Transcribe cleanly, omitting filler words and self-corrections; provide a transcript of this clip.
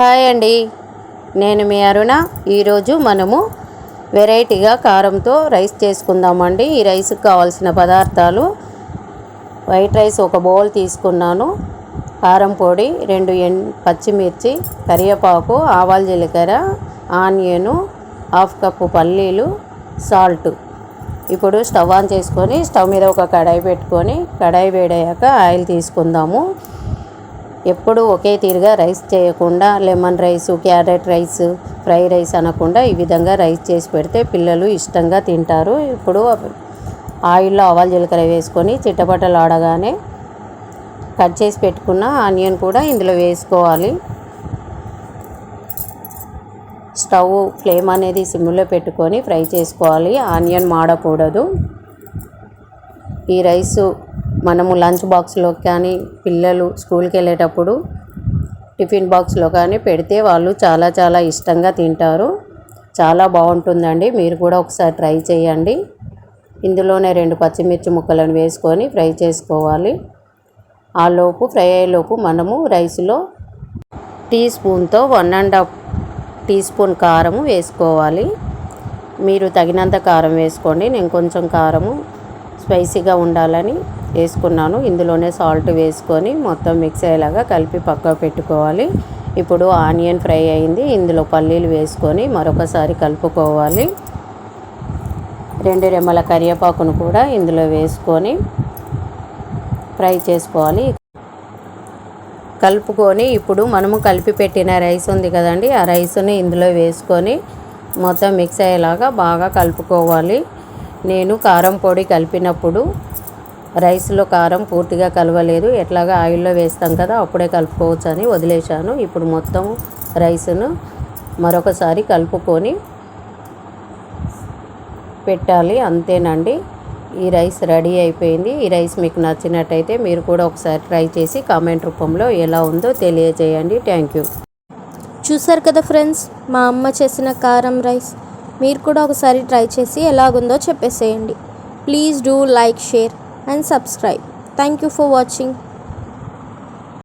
Hi అండి, నేను మీ అరుణ. ఈరోజు మనము వెరైటీగా కారంతో రైస్ చేసుకుందామండి. ఈ రైస్కి కావాల్సిన పదార్థాలు: వైట్ రైస్ ఒక బౌల్ తీసుకున్నాను, కారం పొడి 2 పచ్చిమిర్చి, కరివేపాకు, ఆవాలు, జీలకర్ర, ఆనియను, 1/2 కప్పు పల్లీలు, సాల్ట్. ఇప్పుడు స్టవ్ ఆన్ చేసుకొని స్టవ్ మీద ఒక కడాయి పెట్టుకొని కడాయి వేడయ్యాక ఆయిల్ తీసుకుందాము. ఎప్పుడు ఒకే తీరుగా రైస్ చేయకుండా lemon rice, carrot rice, fry rice అనకుండా ఈ విధంగా రైస్ చేసి పెడితే పిల్లలు ఇష్టంగా తింటారు. ఇప్పుడు ఆయిల్లో ఆవాలు, జీలకర్ర వేసుకొని చిట్టపట్టలు ఆడగానే కట్ చేసి పెట్టుకున్న ఆనియన్ కూడా ఇందులో వేసుకోవాలి. స్టవ్ ఫ్లేమ్ అనేది సిమ్లో పెట్టుకొని ఫ్రై చేసుకోవాలి. ఆనియన్ మాడకూడదు. ఈ రైసు మనము లంచ్ బాక్స్లో కానీ, పిల్లలు స్కూల్కి వెళ్ళేటప్పుడు టిఫిన్ బాక్స్లో కానీ పెడితే వాళ్ళు చాలా ఇష్టంగా తింటారు. చాలా బాగుంటుందండి. మీరు కూడా ఒకసారి ట్రై చేయండి. ఇందులోనే 2 పచ్చిమిర్చి ముక్కలను వేసుకొని ఫ్రై చేసుకోవాలి. ఫ్రై అయ్యేలోపు మనము రైస్లో టీ స్పూన్తో 1½ టీ స్పూన్ కారము వేసుకోవాలి. మీరు తగినంత కారం వేసుకోండి. నేను కొంచెం కారము స్పైసీగా ఉండాలని వేసుకున్నాను. ఇందులోనే సాల్ట్ వేసుకొని మొత్తం మిక్స్ అయ్యేలాగా కలిపి పక్కకు పెట్టుకోవాలి. ఇప్పుడు ఆనియన్ ఫ్రై అయింది. ఇందులో పల్లీలు వేసుకొని మరొకసారి కలుపుకోవాలి. 2 రెమ్మల కరివేపాకును కూడా ఇందులో వేసుకొని ఫ్రై చేసుకోవాలి. కలుపుకొని ఇప్పుడు మనము కలిపి పెట్టిన రైస్ ఉంది కదండి, ఆ రైస్ని ఇందులో వేసుకొని మొత్తం మిక్స్ అయ్యేలాగా బాగా కలుపుకోవాలి. నేను కారం పొడి కలిపినప్పుడు రైస్లో కారం పూర్తిగా కలవలేదు. ఎట్లాగా ఆయిల్లో వేస్తాం కదా, అప్పుడే కలుపుకోవచ్చు అని వదిలేశాను. ఇప్పుడు మొత్తం రైస్ను మరొకసారి కలుపుకొని పెట్టాలి. అంతేనండి, ఈ రైస్ రెడీ అయిపోయింది. ఈ రైస్ మీకు నచ్చినట్టయితే మీరు కూడా ఒకసారి ట్రై చేసి కామెంట్ రూపంలో ఎలా ఉందో తెలియజేయండి. Thank you. చూసారు కదా ఫ్రెండ్స్, మా అమ్మ చేసిన కారం రైస్. మీరు కూడా ఒకసారి ట్రై చేసి ఎలాగుందో చెప్పేసేయండి. Please do like, share and subscribe. Thank you for watching.